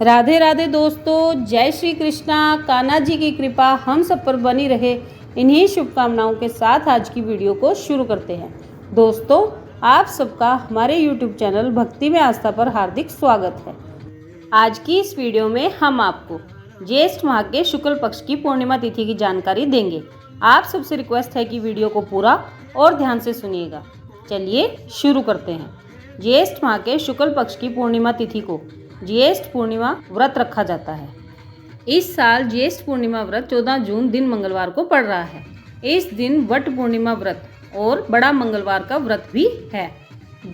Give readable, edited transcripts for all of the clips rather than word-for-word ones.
राधे राधे दोस्तों, जय श्री कृष्णा। कान्हा जी की कृपा हम सब पर बनी रहे, इन्हीं शुभकामनाओं के साथ आज की वीडियो को शुरू करते हैं। दोस्तों, आप सबका हमारे YouTube चैनल भक्ति में आस्था पर हार्दिक स्वागत है। आज की इस वीडियो में हम आपको ज्येष्ठ माह के शुक्ल पक्ष की पूर्णिमा तिथि की जानकारी देंगे। आप सबसे रिक्वेस्ट है कि वीडियो को पूरा और ध्यान से सुनिएगा। चलिए शुरू करते हैं। ज्येष्ठ माह के शुक्ल पक्ष की पूर्णिमा तिथि को ज्येष्ठ पूर्णिमा व्रत रखा जाता है। इस साल ज्येष्ठ पूर्णिमा व्रत 14 जून दिन मंगलवार को पड़ रहा है। इस दिन वट पूर्णिमा व्रत और बड़ा मंगलवार का व्रत भी है।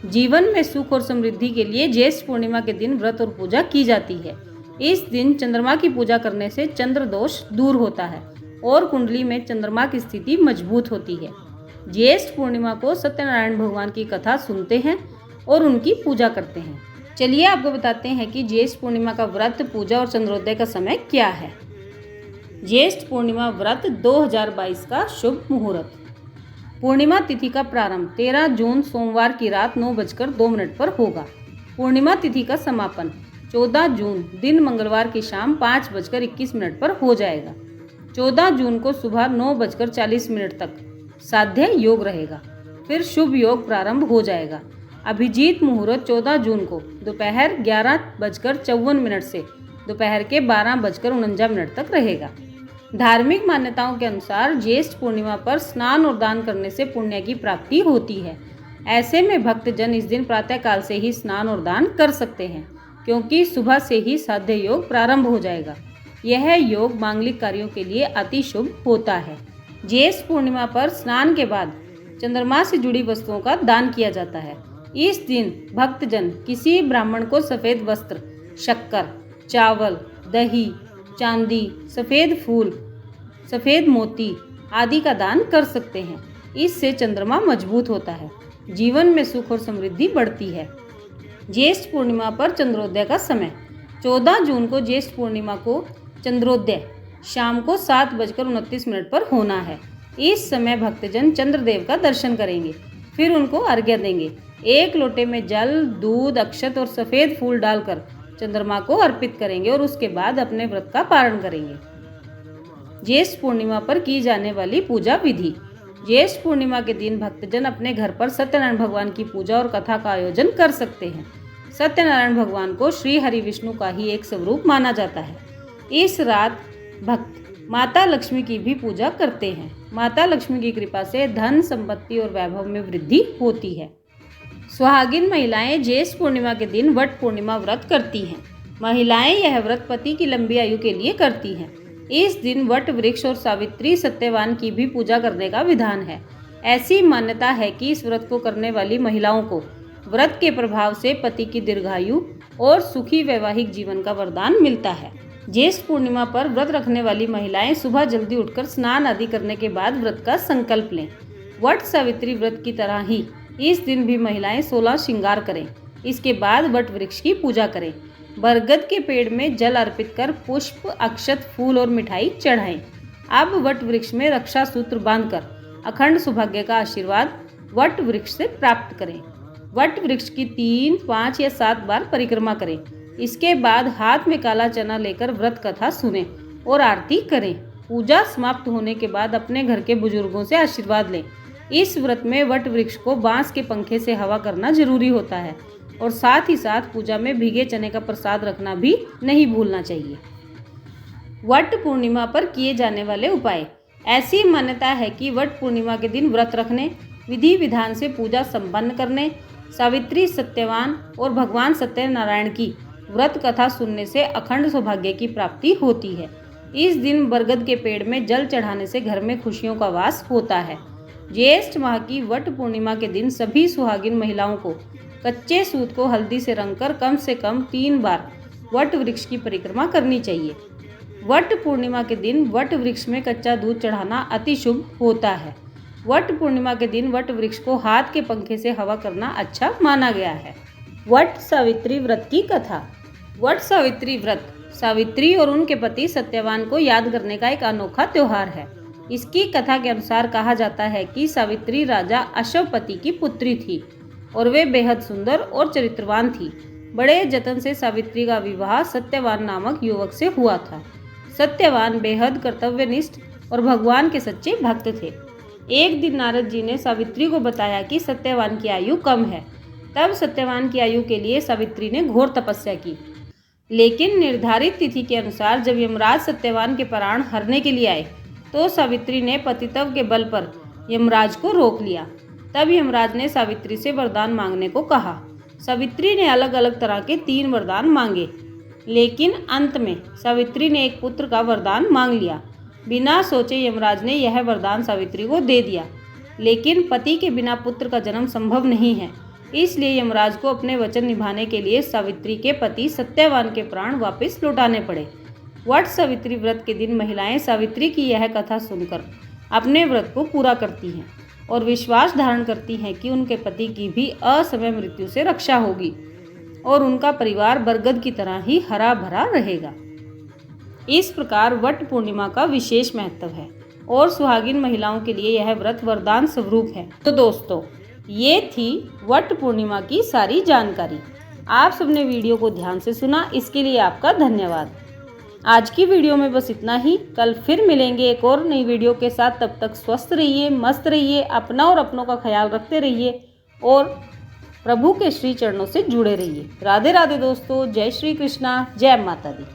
जीवन में सुख और समृद्धि के लिए ज्येष्ठ पूर्णिमा के दिन व्रत और पूजा की जाती है। इस दिन चंद्रमा की पूजा करने से चंद्र दोष दूर होता है और कुंडली में चंद्रमा की स्थिति मजबूत होती है। ज्येष्ठ पूर्णिमा को सत्यनारायण भगवान की कथा सुनते हैं और उनकी पूजा करते हैं। चलिए आपको बताते हैं कि ज्येष्ठ पूर्णिमा का व्रत, पूजा और चंद्रोदय का समय क्या है। ज्येष्ठ पूर्णिमा व्रत 2022 का शुभ मुहूर्त। पूर्णिमा तिथि का प्रारंभ 13 जून सोमवार की रात 9:02 पर होगा। पूर्णिमा तिथि का समापन 14 जून दिन मंगलवार की शाम 5:21 पर हो जाएगा। 14 जून को सुबह 9:40 तक साध्य योग रहेगा, फिर शुभ योग प्रारंभ हो जाएगा। अभिजीत मुहूर्त 14 जून को दोपहर 11:54 से दोपहर के 12:49 तक रहेगा। धार्मिक मान्यताओं के अनुसार ज्येष्ठ पूर्णिमा पर स्नान और दान करने से पुण्य की प्राप्ति होती है। ऐसे में भक्तजन इस दिन प्रातःकाल से ही स्नान और दान कर सकते हैं, क्योंकि सुबह से ही साध्य योग प्रारंभ हो जाएगा। यह योग मांगलिक कार्यों के लिए अति शुभ होता है। ज्येष्ठ पूर्णिमा पर स्नान के बाद चंद्रमा से जुड़ी वस्तुओं का दान किया जाता है। इस दिन भक्तजन किसी ब्राह्मण को सफ़ेद वस्त्र, शक्कर, चावल, दही, चांदी, सफ़ेद फूल, सफ़ेद मोती आदि का दान कर सकते हैं। इससे चंद्रमा मजबूत होता है, जीवन में सुख और समृद्धि बढ़ती है। ज्येष्ठ पूर्णिमा पर चंद्रोदय का समय 14 जून को ज्येष्ठ पूर्णिमा को चंद्रोदय शाम को 7:29 पर होना है। इस समय भक्तजन चंद्रदेव का दर्शन करेंगे, फिर उनको अर्घ्य देंगे। एक लोटे में जल, दूध, अक्षत और सफ़ेद फूल डालकर चंद्रमा को अर्पित करेंगे और उसके बाद अपने व्रत का पारण करेंगे। ज्येष्ठ पूर्णिमा पर की जाने वाली पूजा विधि। ज्येष्ठ पूर्णिमा के दिन भक्तजन अपने घर पर सत्यनारायण भगवान की पूजा और कथा का आयोजन कर सकते हैं। सत्यनारायण भगवान को श्री हरि विष्णु का ही एक स्वरूप माना जाता है। इस रात भक्त माता लक्ष्मी की भी पूजा करते हैं। माता लक्ष्मी की कृपा से धन, संपत्ति और वैभव में वृद्धि होती है। सुहागिन महिलाएं ज्येष्ठ पूर्णिमा के दिन वट पूर्णिमा व्रत करती हैं। महिलाएं यह व्रत पति की लंबी आयु के लिए करती हैं। इस दिन वट वृक्ष और सावित्री सत्यवान की भी पूजा करने का विधान है। ऐसी मान्यता है कि इस व्रत को करने वाली महिलाओं को व्रत के प्रभाव से पति की दीर्घायु और सुखी वैवाहिक जीवन का वरदान मिलता है। ज्येष्ठ पूर्णिमा पर व्रत रखने वाली महिलाएं सुबह जल्दी उठकर स्नान आदि करने के बाद व्रत का संकल्प लें। वट सावित्री व्रत की तरह ही इस दिन भी महिलाएं 16 श्रृंगार करें। इसके बाद वट वृक्ष की पूजा करें। बरगद के पेड़ में जल अर्पित कर पुष्प, अक्षत, फूल और मिठाई चढ़ाएं। अब वट वृक्ष में रक्षा सूत्र बांधकर अखंड सौभाग्य का आशीर्वाद वट वृक्ष से प्राप्त करें। वट वृक्ष की 3, 5 या 7 बार परिक्रमा करें। इसके बाद हाथ में काला चना लेकर व्रत कथा सुनें और आरती करें। पूजा समाप्त होने के बाद अपने घर के बुजुर्गों से आशीर्वाद लें। इस व्रत में वट वृक्ष को बांस के पंखे से हवा करना जरूरी होता है और साथ ही साथ पूजा में भीगे चने का प्रसाद रखना भी नहीं भूलना चाहिए। वट पूर्णिमा पर किए जाने वाले उपाय। ऐसी मान्यता है कि वट पूर्णिमा के दिन व्रत रखने, विधि विधान से पूजा संपन्न करने, सावित्री, सत्यवान और भगवान सत्यनारायण की व्रत कथा सुनने से अखंड सौभाग्य की प्राप्ति होती है। इस दिन बरगद के पेड़ में जल चढ़ाने से घर में खुशियों का वास होता है। ज्येष्ठ माह की वट पूर्णिमा के दिन सभी सुहागिन महिलाओं को कच्चे सूत को हल्दी से रंगकर कम से कम 3 बार वट वृक्ष की परिक्रमा करनी चाहिए। वट पूर्णिमा के दिन वट वृक्ष में कच्चा दूध चढ़ाना अति शुभ होता है। वट पूर्णिमा के दिन वट वृक्ष को हाथ के पंखे से हवा करना अच्छा माना गया है। वट सावित्री व्रत की कथा। वट सावित्री व्रत सावित्री और उनके पति सत्यवान को याद करने का एक अनोखा त्योहार है। इसकी कथा के अनुसार कहा जाता है कि सावित्री राजा अश्वपति की पुत्री थी और वे बेहद सुंदर और चरित्रवान थी। बड़े जतन से सावित्री का विवाह सत्यवान नामक युवक से हुआ था। सत्यवान बेहद कर्तव्यनिष्ठ और भगवान के सच्चे भक्त थे। एक दिन नारद जी ने सावित्री को बताया कि सत्यवान की आयु कम है। तब सत्यवान की आयु के लिए सावित्री ने घोर तपस्या की, लेकिन निर्धारित तिथि के अनुसार जब यमराज सत्यवान के प्राण हरने के लिए आए तो सावित्री ने पतित्व के बल पर यमराज को रोक लिया। तब यमराज ने सावित्री से वरदान मांगने को कहा। सावित्री ने अलग अलग तरह के 3 वरदान मांगे, लेकिन अंत में सावित्री ने एक पुत्र का वरदान मांग लिया। बिना सोचे यमराज ने यह वरदान सावित्री को दे दिया, लेकिन पति के बिना पुत्र का जन्म संभव नहीं है। इसलिए यमराज को अपने वचन निभाने के लिए सावित्री के पति सत्यवान के प्राण वापस लौटाने पड़े। वट सावित्री व्रत के दिन महिलाएं सावित्री की यह कथा सुनकर अपने व्रत को पूरा करती हैं और विश्वास धारण करती हैं कि उनके पति की भी असमय मृत्यु से रक्षा होगी और उनका परिवार बरगद की तरह ही हरा भरा रहेगा। इस प्रकार वट पूर्णिमा का विशेष महत्व है और सुहागिन महिलाओं के लिए यह व्रत वरदान स्वरूप है। तो दोस्तों, ये थी वट पूर्णिमा की सारी जानकारी। आप सबने वीडियो को ध्यान से सुना, इसके लिए आपका धन्यवाद। आज की वीडियो में बस इतना ही। कल फिर मिलेंगे एक और नई वीडियो के साथ। तब तक स्वस्थ रहिए, मस्त रहिए, अपना और अपनों का ख्याल रखते रहिए और प्रभु के श्री चरणों से जुड़े रहिए। राधे राधे दोस्तों, जय श्री कृष्णा, जय माता दी।